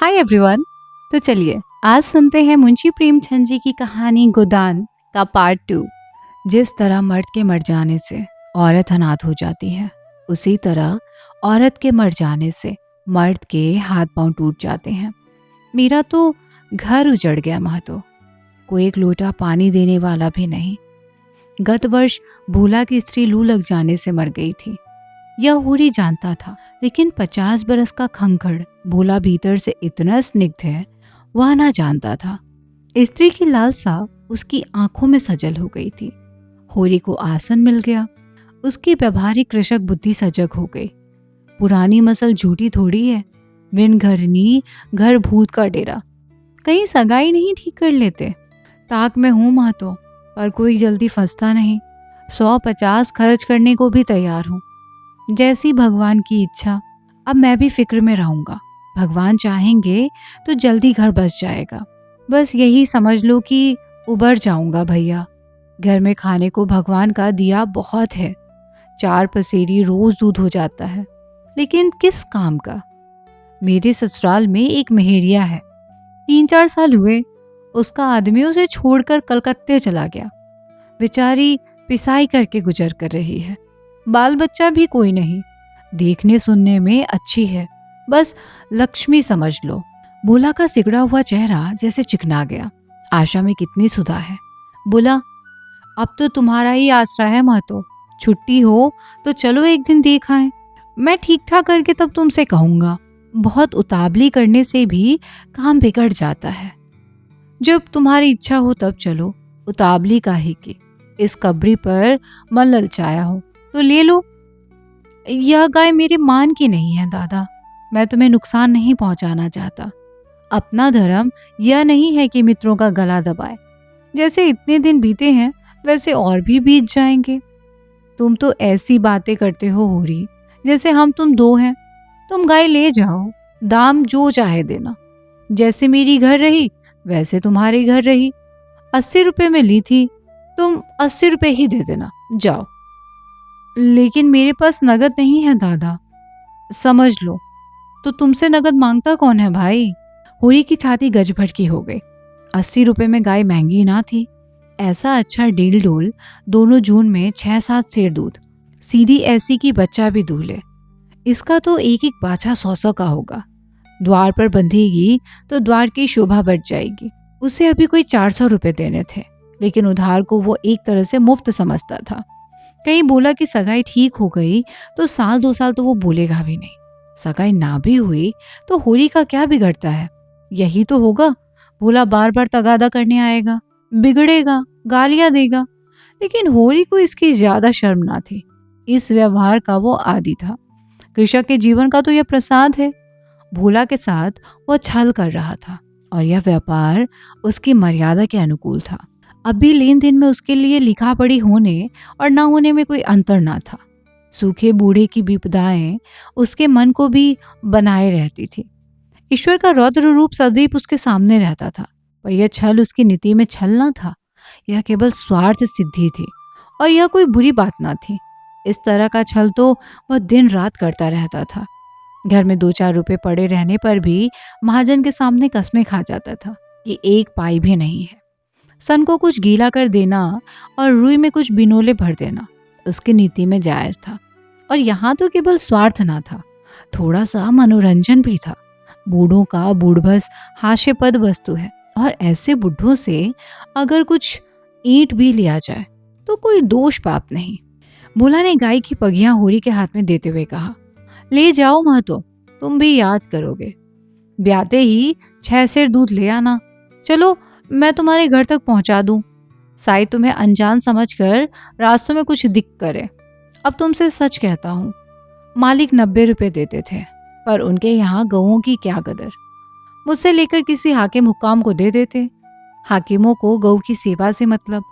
Hi everyone. तो चलिए आज सुनते हैं मुंशी प्रेमचंद जी की कहानी गोदान का पार्ट 2। जिस तरह मर्द के मर जाने से औरत अनाथ हो जाती है, उसी तरह औरत के मर जाने से मर्द के हाथ पांव टूट जाते हैं। मेरा तो घर उजड़ गया महतो, कोई एक लोटा पानी देने वाला भी नहीं। गत वर्ष भोला की स्त्री लू लग जाने से मर गई थी। यह होरी जानता था, लेकिन 50 बरस का खंखड़ भोला भीतर से इतना स्निग्ध है वह ना जानता था। स्त्री की लालसा उसकी आंखों में सजल हो गई थी। होरी को आसन मिल गया, उसकी व्यवहारिक कृषक बुद्धि सजग हो गई। पुरानी मसल झूठी थोड़ी है, बिन घरनी घर भूत का डेरा। कहीं सगाई नहीं ठीक कर लेते। ताक में हूं महतो, पर कोई जल्दी फंसता नहीं। 150 खर्च करने को भी तैयार हूं। जैसी भगवान की इच्छा। अब मैं भी फिक्र में रहूंगा। भगवान चाहेंगे तो जल्दी घर बस जाएगा। बस यही समझ लो कि उबर जाऊंगा भैया। घर में खाने को भगवान का दिया बहुत है। 4 पसेरी रोज दूध हो जाता है, लेकिन किस काम का। मेरे ससुराल में एक मेहरिया है, 3-4 साल हुए उसका आदमी उसे छोड़कर कलकत्ते चला गया। बेचारी पिसाई करके गुजर कर रही है। बाल बच्चा भी कोई नहीं। देखने सुनने में अच्छी है, बस लक्ष्मी समझ लो। भोला का सिगड़ा हुआ चेहरा जैसे चिकना गया। आशा में कितनी सुधा है। बोला, अब तो तुम्हारा ही आसरा है महतो। छुट्टी हो तो चलो एक दिन देख आएं। मैं ठीक ठाक करके तब तुमसे कहूंगा। बहुत उतावली करने से भी काम बिगड़ जाता है। जब तुम्हारी इच्छा हो तब चलो, उतावली काहे की। इस कब्री पर मन ललचाया हो तो ले लो। यह गाय मेरे मान की नहीं है दादा। मैं तुम्हें नुकसान नहीं पहुंचाना चाहता। अपना धर्म यह नहीं है कि मित्रों का गला दबाए। जैसे इतने दिन बीते हैं वैसे और भी बीत जाएंगे। तुम तो ऐसी बातें करते हो होरी, जैसे हम तुम दो हैं। तुम गाय ले जाओ, दाम जो चाहे देना। जैसे मेरी घर रही वैसे तुम्हारी घर रही। 80 रुपए में ली थी, तुम 80 रुपए ही दे देना, जाओ। लेकिन मेरे पास नगद नहीं है दादा। समझ लो। तो तुमसे नगद मांगता कौन है भाई। होरी की छाती गजभर की हो गई। 80 रुपए में गाय महंगी ना थी। ऐसा अच्छा डील डोल, दोनों जून में 6-7 सेर दूध। सीधी ऐसी की बच्चा भी दूल्हे। इसका तो एक एक बाछा 100-100 का होगा। द्वार पर बंधेगी तो द्वार की शोभा बढ़ जाएगी। उसे अभी कोई 400 रुपए देने थे, लेकिन उधार को वो एक तरह से मुफ्त समझता था। कहीं बोला कि सगाई ठीक हो गई तो 1-2 साल तो वो बोलेगा भी नहीं। सगाई ना भी हुई तो होरी का क्या बिगड़ता है। यही तो होगा, बोला बार बार तगादा करने आएगा, बिगड़ेगा, गालियां देगा। लेकिन होरी को इसकी ज्यादा शर्म ना थी। इस व्यवहार का वो आदी था। कृषक के जीवन का तो यह प्रसाद है। भोला के साथ वह छल कर रहा था और यह व्यापार उसकी मर्यादा के अनुकूल था। अब भी लेन देन में उसके लिए लिखा पढ़ी होने और ना होने में कोई अंतर ना था। सूखे बूढ़े की विपदाएं उसके मन को भी बनाए रहती थी। ईश्वर का रौद्र रूप सदैव उसके सामने रहता था, पर यह छल उसकी नीति में छल ना था। यह केवल स्वार्थ सिद्धि थी, और यह कोई बुरी बात ना थी। इस तरह का छल तो वह दिन रात करता रहता था। घर में 2-4 रुपए पड़े रहने पर भी महाजन के सामने कस्में खा जाता था कि 1 पाई भी नहीं है। सन को कुछ गीला कर देना और रुई में कुछ बिनोले भर देना उसकी नीति में जायज था। और यहाँ तो केवल स्वार्थ ना था, थोड़ा सा मनोरंजन भी था। बूढ़ों का बूढ़बस हास्यपद वस्तु है, और ऐसे बुढ़ों से अगर कुछ ईंट भी लिया जाए तो कोई दोष पाप नहीं। भोला ने गाय की पगियां होरी के हाथ में देते हुए कहा, ले जाओ महतो, तुम भी याद करोगे। ब्याते ही 6 सेर दूध ले आना। चलो मैं तुम्हारे घर तक पहुंचा दूं। साई तुम्हें अनजान समझकर रास्तों में कुछ दिक करे। अब तुमसे सच कहता हूँ, मालिक 90 रुपए देते थे, पर उनके यहाँ गऊओं की क्या कदर। मुझसे लेकर किसी हाकिम हुक्काम को दे देते। हाकिमों को गऊ की सेवा से मतलब,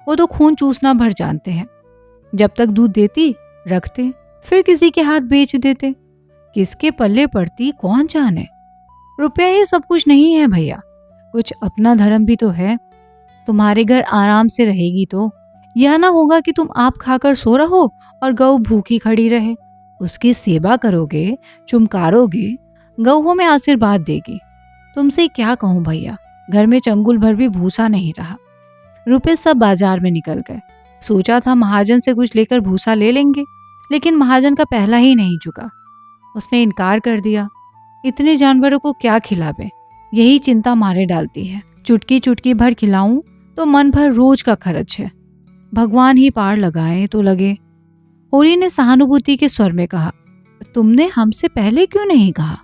वो तो खून चूसना भर जानते हैं। जब तक दूध देती रखते, फिर किसी के हाथ बेच देते। किसके पल्ले पड़ती कौन जाने। रुपया ही सब कुछ नहीं है भैया, कुछ अपना धर्म भी तो है। तुम्हारे घर आराम से रहेगी तो यह ना होगा कि तुम आप खाकर सो रहो और गऊ भूखी खड़ी रहे। उसकी सेवा करोगे, चुमकारोगे, गऊ में आशीर्वाद देगी। तुमसे क्या कहूँ भैया, घर में चंगुल भर भी भूसा नहीं रहा। रुपए सब बाजार में निकल गए। सोचा था महाजन से कुछ लेकर भूसा ले लेंगे, लेकिन महाजन का पहला ही नहीं झुका। उसने इनकार कर दिया। इतने जानवरों को क्या खिलावे, यही चिंता मारे डालती है। चुटकी चुटकी भर खिलाऊं तो मन भर रोज का खर्च है। भगवान ही पार लगाए तो लगे। होरी ने सहानुभूति के स्वर में कहा, तुमने हमसे पहले क्यों नहीं कहा?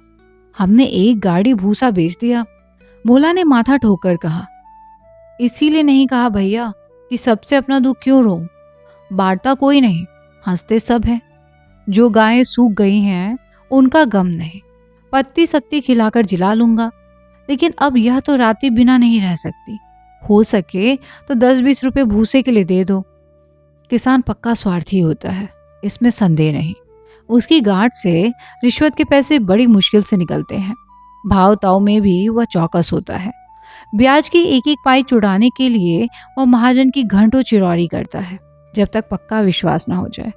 हमने एक गाड़ी भूसा बेच दिया। भोला ने माथा ठोकर कहा, इसीलिए नहीं कहा भैया कि सबसे अपना दुख क्यों रो। बांटता कोई नहीं, हंसते सब है। जो गायें सूख गई हैं उनका गम नहीं, पत्ती सत्ती खिलाकर जिला लूंगा। लेकिन अब यह तो राती बिना नहीं रह सकती। हो सके तो 10-20 रुपए भूसे के लिए दे दो। किसान पक्का स्वार्थी होता है, इसमें संदेह नहीं। उसकी गांठ से रिश्वत के पैसे बड़ी मुश्किल से निकलते हैं। भाव ताव में भी वह चौकस होता है। ब्याज की एक एक पाई चुड़ाने के लिए वह महाजन की घंटों चिरौरी करता है, जब तक पक्का विश्वास न हो जाए।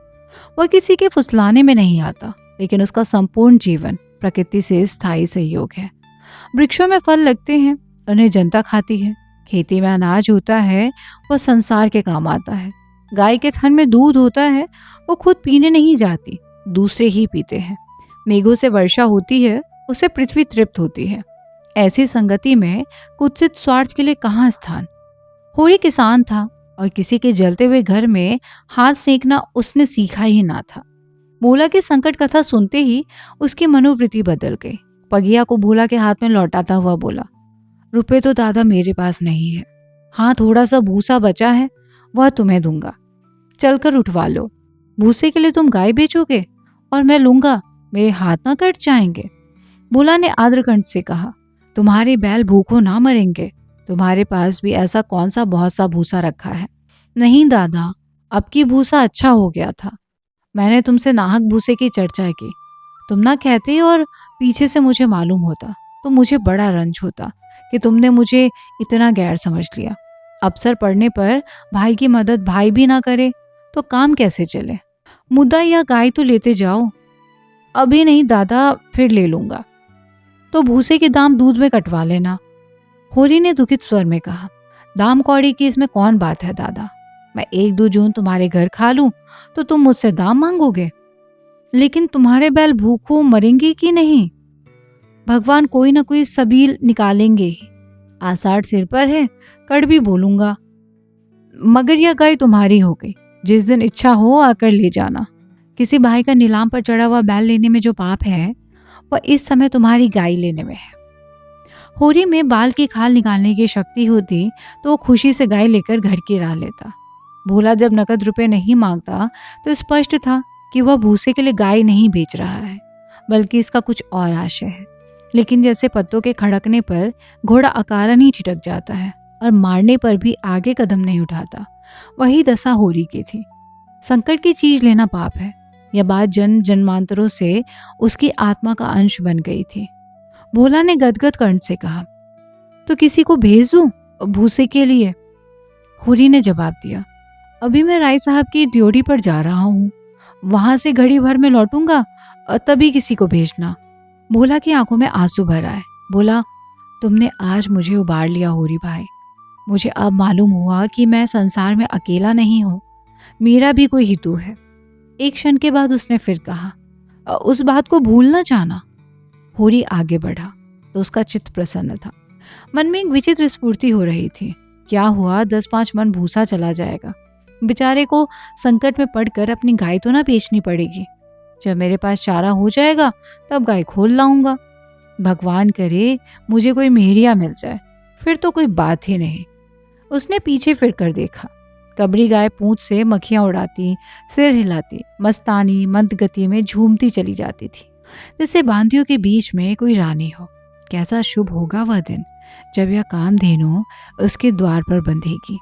वह किसी के फुसलाने में नहीं आता, लेकिन उसका संपूर्ण जीवन प्रकृति से स्थायी सहयोग है। वृक्षों में फल लगते हैं, उन्हें जनता खाती है। खेती में अनाज होता है, वह संसार के काम आता है। गाय के थन में दूध होता है, वो खुद पीने नहीं जाती, दूसरे ही पीते हैं। मेघों से वर्षा होती है, उससे पृथ्वी तृप्त होती है। ऐसी संगति में कुत्सित स्वार्थ के लिए कहाँ स्थान। होरी किसान था और किसी के जलते हुए घर में हाथ सेंकना उसने सीखा ही ना था। भोला की संकट कथा सुनते ही उसकी मनोवृत्ति बदल गई। पगिया को भोला के हाथ में लौटाता हुआ बोला, रुपए तो दादा मेरे पास नहीं है। हाँ, थोड़ा सा भूसा बचा है, वह तुम्हें दूंगा। चलकर उठवा लो। भूसे के लिए तुम गाय बेचोगे और मैं लूंगा, मेरे हाथ ना कट जाएंगे। भोला ने आद्रकंठ से कहा, तुम्हारे बैल भूखों ना मरेंगे। तुम्हारे पास भी ऐसा कौन सा बहुत सा भूसा रखा है? नहीं दादा, अब की भूसा अच्छा हो गया था। मैंने तुमसे नाहक भूसे की चर्चा की। तुम ना कहते और पीछे से मुझे मालूम होता तो मुझे बड़ा रंज होता कि तुमने मुझे इतना गैर समझ लिया। अवसर पड़ने पर भाई की मदद भाई भी ना करे तो काम कैसे चले? मुद्दा या गाय तो लेते जाओ। अभी नहीं दादा, फिर ले लूंगा। तो भूसे के दाम दूध में कटवा लेना। होरी ने दुखित स्वर में कहा, दाम कौड़ी की इसमें कौन बात है दादा। मैं 1-2 जून तुम्हारे घर खा लूं तो तुम मुझसे दाम मांगोगे। लेकिन तुम्हारे बैल भूखों मरेंगे कि नहीं? भगवान कोई ना कोई सबील निकालेंगे ही। आषाढ़ सिर पर है, कड़वी बोलूंगा। मगर यह गाय तुम्हारी हो गई। जिस दिन इच्छा हो आकर ले जाना। किसी भाई का नीलाम पर चढ़ा हुआ बैल लेने में जो पाप है, वह इस समय तुम्हारी गाय लेने में है। होरी में बाल की खाल निकालने की शक्ति होती तो वो खुशी से गाय लेकर घर की राह लेता। भोला जब नकद रुपए नहीं मांगता तो स्पष्ट था कि वह भूसे के लिए गाय नहीं बेच रहा है, बल्कि इसका कुछ और आशय है। लेकिन जैसे पत्तों के खड़कने पर घोड़ा अकारण ही ठिठक जाता है और मारने पर भी आगे कदम नहीं उठाता, वही दशा होरी की थी। संकट की चीज लेना पाप है, यह बात जन्म जन्मांतरों से उसकी आत्मा का अंश बन गई थी। भोला ने गदगद कंठ से कहा, तो किसी को भेज दूं भूसे के लिए? होरी ने जवाब दिया, अभी मैं राय साहब की ड्योढ़ी पर जा रहा हूँ, वहां से घड़ी भर में लौटूंगा, तभी किसी को भेजना। भोला की आंखों में आंसू भर आए। बोला, तुमने आज मुझे उबार लिया होरी भाई। मुझे अब मालूम हुआ कि मैं संसार में अकेला नहीं हूँ, मेरा भी कोई हितू है। एक क्षण के बाद उसने फिर कहा, उस बात को भूलना जाना। होरी आगे बढ़ा तो उसका चित्त प्रसन्न था। मन में एक विचित्र स्फूर्ति हो रही थी। क्या हुआ, 10-5 मन भूसा चला जाएगा। बेचारे को संकट में पड़कर अपनी गाय तो ना बेचनी पड़ेगी। जब मेरे पास चारा हो जाएगा तब गाय खोल लाऊंगा। भगवान करे मुझे कोई मेहरिया मिल जाए, फिर तो कोई बात ही नहीं। उसने पीछे फिर कर देखा। कबरी गाय पूंछ से मक्खियां उड़ाती, सिर हिलाती, मस्तानी मंद गति में झूमती चली जाती थी, जैसे बांधियों के बीच में कोई रानी हो। कैसा शुभ होगा वह दिन जब यह कामधेनु उसके द्वार पर बंधेगी।